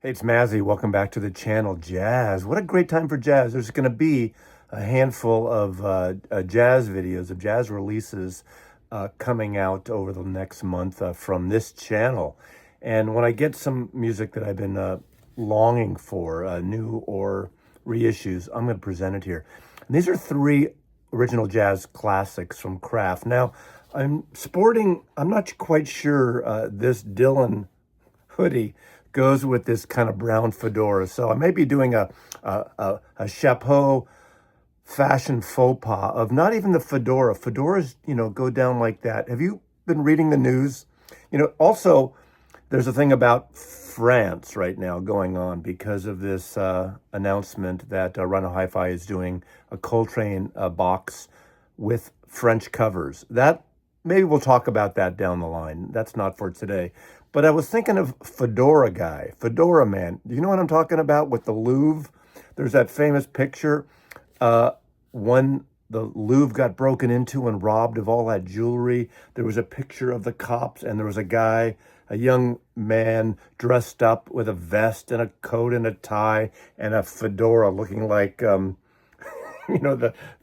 Hey, it's Mazzy. Welcome back to the channel. Jazz. What a great time for jazz. There's going to be a handful of jazz videos, of jazz releases coming out over the next month from this channel. And when I get some music that I've been longing for, new or reissues, I'm going to present it here. And these are three original jazz classics from Kraft. Now, I'm not quite sure this Dylan hoodie goes with this kind of brown fedora. So I may be doing a chapeau fashion faux pas of not even the fedora. Fedoras, go down like that. Have you been reading the news? Also, there's a thing about France right now going on because of this announcement that Rhino Hi-Fi is doing a Coltrane box with French covers. That maybe we'll talk about that down the line. That's not for today. But I was thinking of Fedora Guy, Fedora Man. Do you know what I'm talking about with the Louvre? There's that famous picture when the Louvre got broken into and robbed of all that jewelry. There was a picture of the cops, and there was a guy, a young man, dressed up with a vest and a coat and a tie and a fedora, looking like the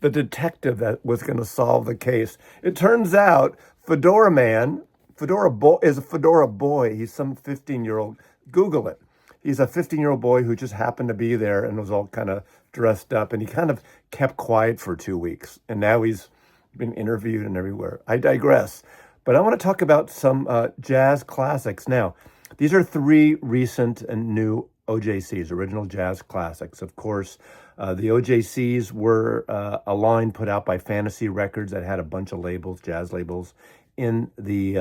detective that was going to solve the case. It turns out Fedora Man, Fedora Boy, is a Fedora boy. He's some 15-year-old. Google it. He's a 15-year-old boy who just happened to be there and was all kind of dressed up. And he kind of kept quiet for 2 weeks. And now he's been interviewed and everywhere. I digress. But I want to talk about some jazz classics. Now, these are three recent and new OJCs, original jazz classics. Of course, the OJCs were a line put out by Fantasy Records that had a bunch of labels, jazz labels, in the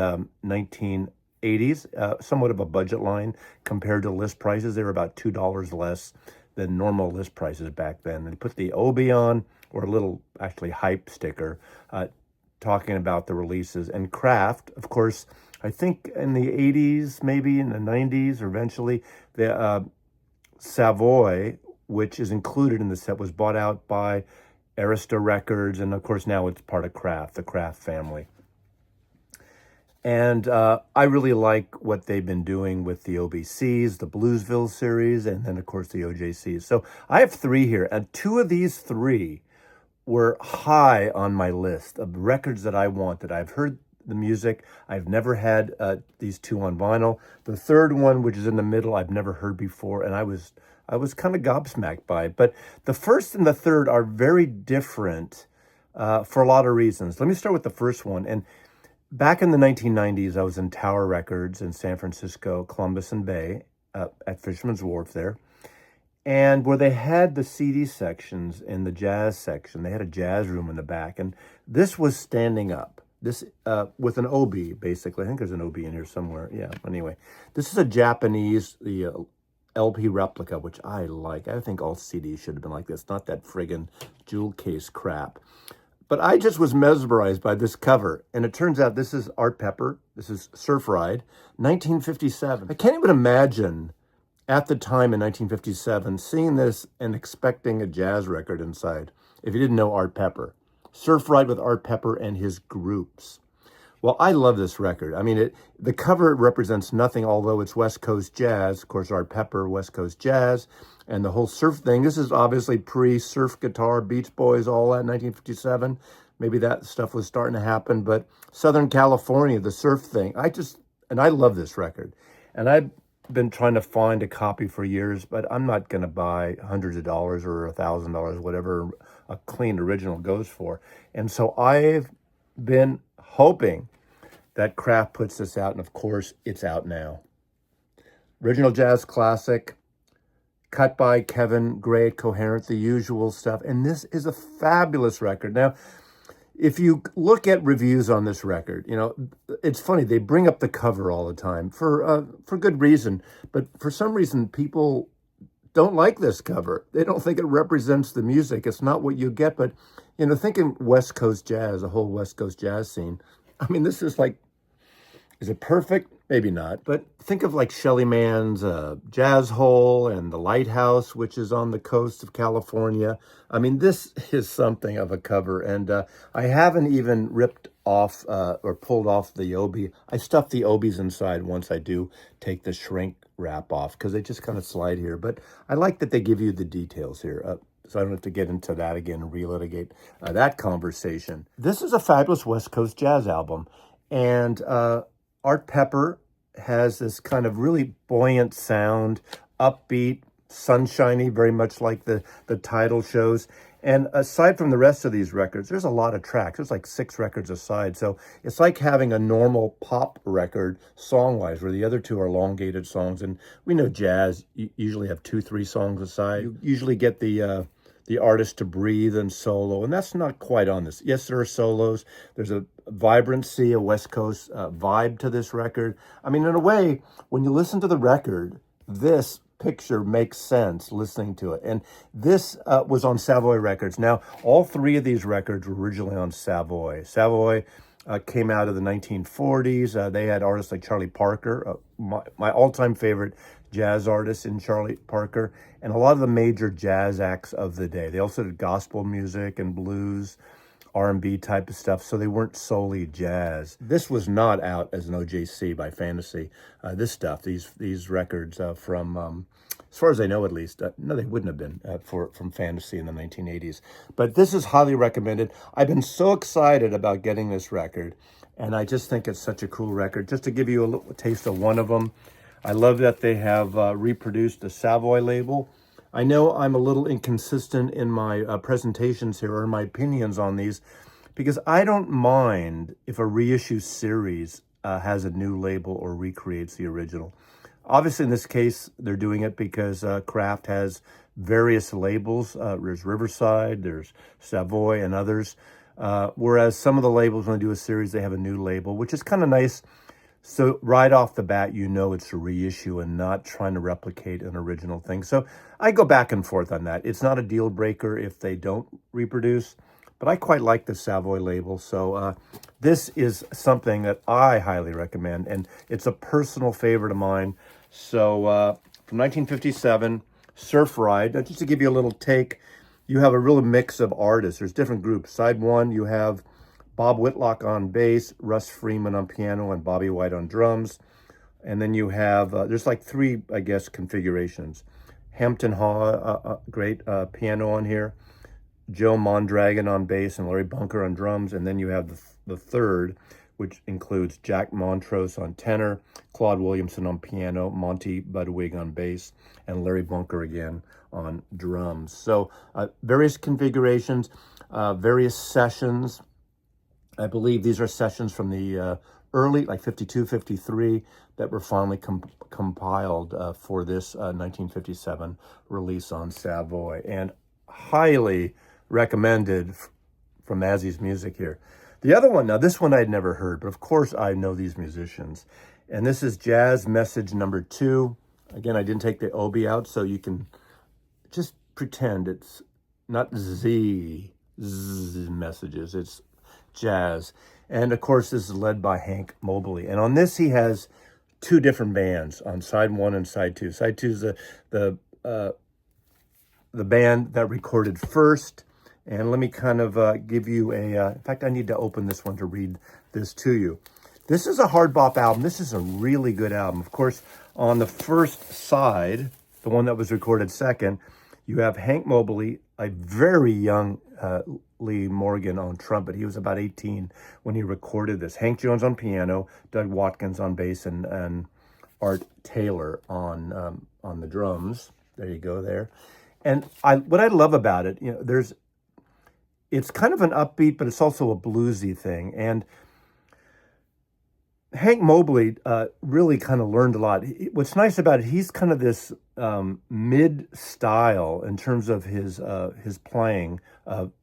1980s, somewhat of a budget line compared to list prices. They were about $2 less than normal list prices back then. They put the OB on, or a little actually hype sticker, talking about the releases. And Kraft, of course, I think in the 80s, maybe in the 90s, or eventually, the Savoy, which is included in the set, was bought out by Arista Records. And of course, now it's part of Kraft, the Kraft family. And I really like what they've been doing with the OBCs, the Bluesville series, and then, of course, the OJCs. So I have three here, and two of these three were high on my list of records that I wanted. I've heard the music. I've never had these two on vinyl. The third one, which is in the middle, I've never heard before, and I was kind of gobsmacked by it. But the first and the third are very different for a lot of reasons. Let me start with the first one. And back in the 1990s, I was in Tower Records in San Francisco, Columbus and Bay, at Fisherman's Wharf there. And where they had the CD sections in the jazz section, they had a jazz room in the back. And this was standing up, this with an OB, basically. I think there's an OB in here somewhere. Yeah, anyway. This is a Japanese, the LP replica, which I like. I think all CDs should have been like this, not that friggin' jewel case crap. But I just was mesmerized by this cover. And it turns out this is Art Pepper. This is Surf Ride, 1957. I can't even imagine at the time in 1957 seeing this and expecting a jazz record inside if you didn't know Art Pepper. Surf Ride with Art Pepper and his groups. Well, I love this record. I mean, the cover represents nothing, although it's West Coast jazz. Of course, Art Pepper, West Coast jazz, and the whole surf thing. This is obviously pre-surf guitar, Beach Boys, all that, 1957. Maybe that stuff was starting to happen, but Southern California, the surf thing. I love this record. And I've been trying to find a copy for years, but I'm not going to buy hundreds of dollars or $1,000, whatever a clean original goes for. And so I've been hoping that Kraft puts this out, and of course, it's out now. Original jazz classic, cut by Kevin Gray at Coherent, the usual stuff. And this is a fabulous record. Now, if you look at reviews on this record, it's funny, they bring up the cover all the time for good reason. But for some reason, people don't like this cover. They don't think it represents the music. It's not what you get. But, thinking West Coast jazz, a whole West Coast jazz scene. I mean, this is like, is it perfect? Maybe not. But think of like Shelly Mann's Jazz Hole and The Lighthouse, which is on the coast of California. I mean, this is something of a cover. And I haven't even ripped off or pulled off the obi. I stuff the obis inside once I do take the shrink wrap off because they just kind of slide here. But I like that they give you the details here. So I don't have to get into that again and relitigate that conversation. This is a fabulous West Coast jazz album. And Art Pepper has this kind of really buoyant sound, upbeat, sunshiny, very much like the title shows. And aside from the rest of these records, there's a lot of tracks. There's like 6 records aside. So it's like having a normal pop record song-wise, where the other 2 are elongated songs. And we know jazz, you usually have 2, 3 songs aside. You usually get the artist to breathe and solo, and that's not quite on this. Yes, there are solos. There's a vibrancy, a West Coast vibe to this record. I mean, in a way, when you listen to the record, this picture makes sense listening to it. And this was on Savoy Records. Now, all 3 of these records were originally on Savoy. Savoy came out of the 1940s. They had artists like Charlie Parker, my all-time favorite jazz artist in Charlie Parker, and a lot of the major jazz acts of the day. They also did gospel music and blues, R&B type of stuff, so they weren't solely jazz. This was not out as an OJC by Fantasy. This stuff, these records from, as far as I know at least, no, they wouldn't have been from Fantasy in the 1980s. But this is highly recommended. I've been so excited about getting this record, and I just think it's such a cool record. Just to give you a little taste of one of them, I love that they have reproduced the Savoy label. I know I'm a little inconsistent in my presentations here or my opinions on these, because I don't mind if a reissue series has a new label or recreates the original. Obviously, in this case, they're doing it because Kraft has various labels. There's Riverside, there's Savoy, and others. Whereas some of the labels, when they do a series, they have a new label, which is kind of nice. So right off the bat, you know it's a reissue and not trying to replicate an original thing. So I go back and forth on that. It's not a deal breaker if they don't reproduce, but I quite like the Savoy label. So this is something that I highly recommend, and it's a personal favorite of mine. So from 1957, Surf Ride. Now, just to give you a little take, you have a real mix of artists. There's different groups. Side 1, you have Bob Whitlock on bass, Russ Freeman on piano, and Bobby White on drums. And then you have, there's like 3, I guess, configurations. Hampton Haw, great piano on here. Joe Mondragon on bass and Larry Bunker on drums. And then you have the third, which includes Jack Montrose on tenor, Claude Williamson on piano, Monty Budwig on bass, and Larry Bunker again on drums. So various configurations, various sessions. I believe these are sessions from the early, like 52, 53, that were finally compiled for this 1957 release on Savoy, and highly recommended from Azzy's Music here. The other one, now this one I'd never heard, but of course I know these musicians, and this is Jazz Message number 2. Again, I didn't take the obi out, so you can just pretend it's not Z messages, it's jazz. And of course, this is led by Hank Mobley. And on this, he has 2 different bands on side 1 and side 2. Side 2 is the band that recorded first. And let me kind of give you a, in fact, I need to open this one to read this to you. This is a hard bop album. This is a really good album. Of course, on the first side, the one that was recorded second, you have Hank Mobley, a very young Lee Morgan on trumpet. He was about 18 when he recorded this. Hank Jones on piano, Doug Watkins on bass, and Art Taylor on the drums. There you go there. And what I love about it, you know, it's kind of an upbeat, but it's also a bluesy thing. And Hank Mobley really kind of learned a lot. What's nice about it, he's kind of this mid-style in terms of his playing,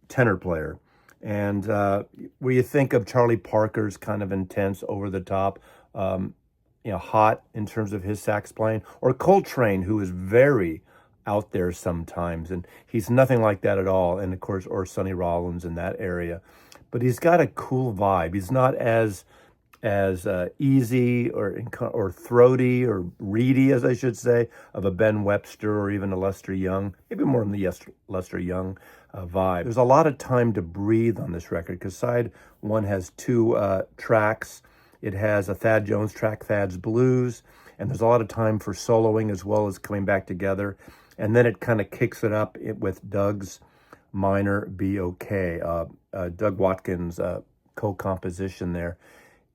tenor player. And where you think of Charlie Parker's kind of intense, over-the-top, hot in terms of his sax playing, or Coltrane, who is very out there sometimes, and he's nothing like that at all. And of course, or Sonny Rollins in that area. But he's got a cool vibe. He's not as as easy or throaty or reedy, as I should say, of a Ben Webster or even a Lester Young, maybe more in the Lester Young vibe. There's a lot of time to breathe on this record because side one has two tracks. It has a Thad Jones track, Thad's Blues, and there's a lot of time for soloing as well as coming back together. And then it kind of kicks it up with Doug's minor BOK, Doug Watkins' co-composition there.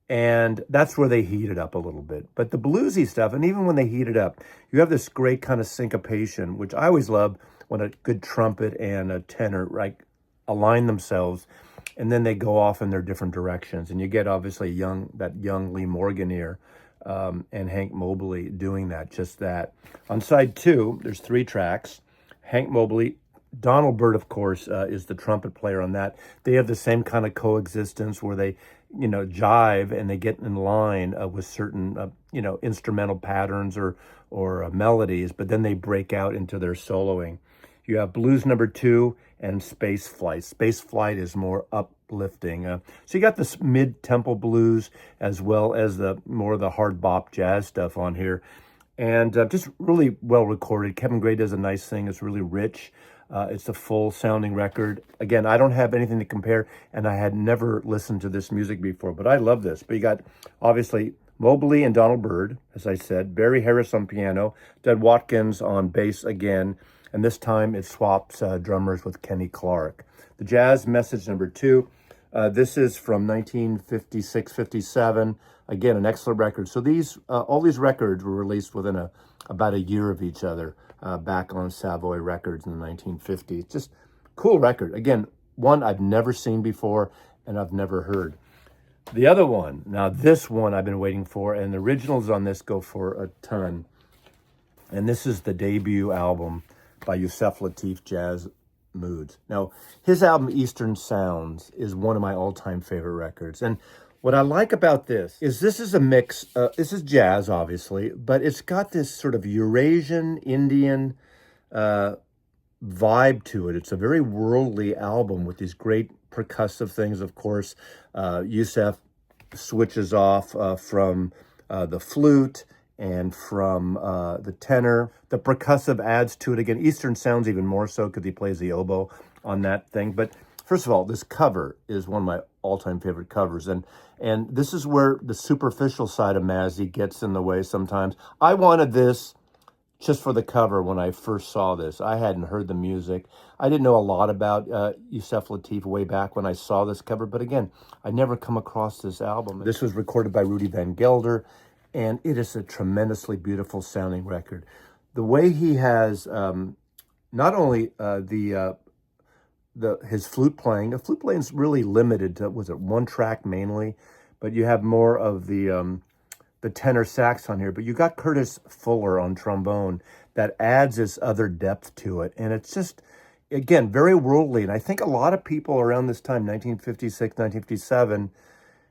And that's where they heat it up a little bit. But the bluesy stuff, and even when they heat it up, you have this great kind of syncopation, which I always love when a good trumpet and a tenor align themselves, and then they go off in their different directions. And you get obviously that young Lee Morgan here and Hank Mobley doing just that. On side two, there's three tracks. Hank Mobley, Donald Byrd, of course, is the trumpet player on that. They have the same kind of coexistence where they jive and they get in line with certain, instrumental patterns or melodies, but then they break out into their soloing. You have Blues number 2 and Space Flight. Space Flight is more uplifting. So you got this mid-tempo blues as well as the hard bop jazz stuff on here. And just really well recorded. Kevin Gray does a nice thing. It's really rich. It's a full sounding record. Again, I don't have anything to compare, and I had never listened to this music before, but I love this. But you got, obviously, Mobley and Donald Byrd, as I said, Barry Harris on piano, Doug Watkins on bass again, and this time it swaps drummers with Kenny Clark. The Jazz Message number 2, this is from 1956-57. Again, an excellent record. So all these records were released within about a year of each other. Back on Savoy Records in the 1950s. Just cool record. Again, one I've never seen before and I've never heard. The other one, now this one I've been waiting for, and the originals on this go for a ton. And this is the debut album by Yusef Lateef, Jazz Moods. Now, his album Eastern Sounds is one of my all-time favorite records. And what I like about this is a mix. This is jazz, obviously, but it's got this sort of Eurasian, Indian vibe to it. It's a very worldly album with these great percussive things, of course. Yusef switches off from the flute and from the tenor. The percussive adds to it. Again, Eastern Sounds even more so because he plays the oboe on that thing. But first of all, this cover is one of my all-time favorite covers. And this is where the superficial side of Mazzy gets in the way sometimes. I wanted this just for the cover when I first saw this. I hadn't heard the music. I didn't know a lot about Yusef Lateef way back when I saw this cover. But again, I never come across this album. This was recorded by Rudy Van Gelder, and it is a tremendously beautiful sounding record. The way he has not only his flute playing. The flute playing is really limited to, was it one track mainly? But you have more of the tenor sax on here. But you got Curtis Fuller on trombone that adds this other depth to it. And it's just, again, very worldly. And I think a lot of people around this time, 1956, 1957,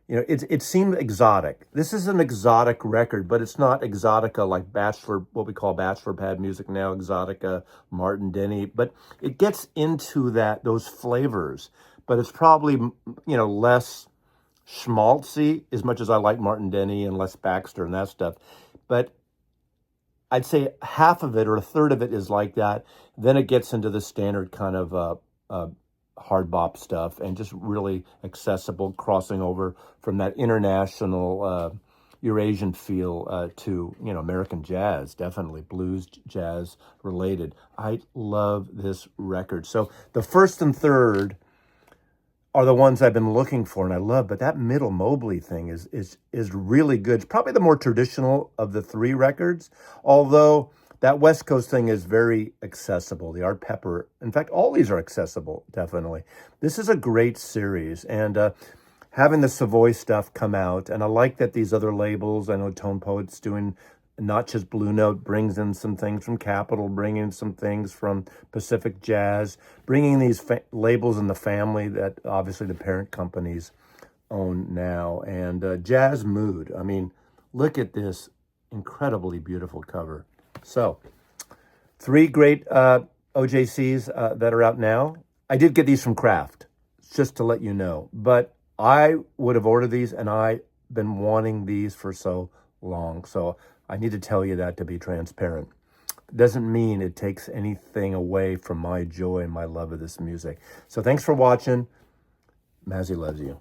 it seemed exotic. This is an exotic record, but it's not exotica like what we call bachelor pad music now, exotica, Martin Denny. But it gets into those flavors. But it's probably, less schmaltzy, as much as I like Martin Denny and Les Baxter and that stuff. But I'd say half of it or a third of it is like that. Then it gets into the standard kind of hard bop stuff and just really accessible, crossing over from that international Eurasian feel to, American jazz, definitely blues, jazz related. I love this record. So the first and third are the ones I've been looking for and I love, but that middle Mobley thing is really good. It's probably the more traditional of the three records, although that West Coast thing is very accessible. The Art Pepper, in fact, all these are accessible, definitely. This is a great series, and having the Savoy stuff come out, and I like that these other labels, I know Tone Poet's doing not just Blue Note, brings in some things from Capitol, bringing some things from Pacific Jazz, bringing these labels in the family that obviously the parent companies own now. And Jazz Mood, I mean, look at this incredibly beautiful cover. So, three great OJCs that are out now. I did get these from Kraft, just to let you know. But I would have ordered these, and I been wanting these for so long. So I need to tell you that to be transparent. It doesn't mean it takes anything away from my joy and my love of this music. So thanks for watching. Mazzy loves you.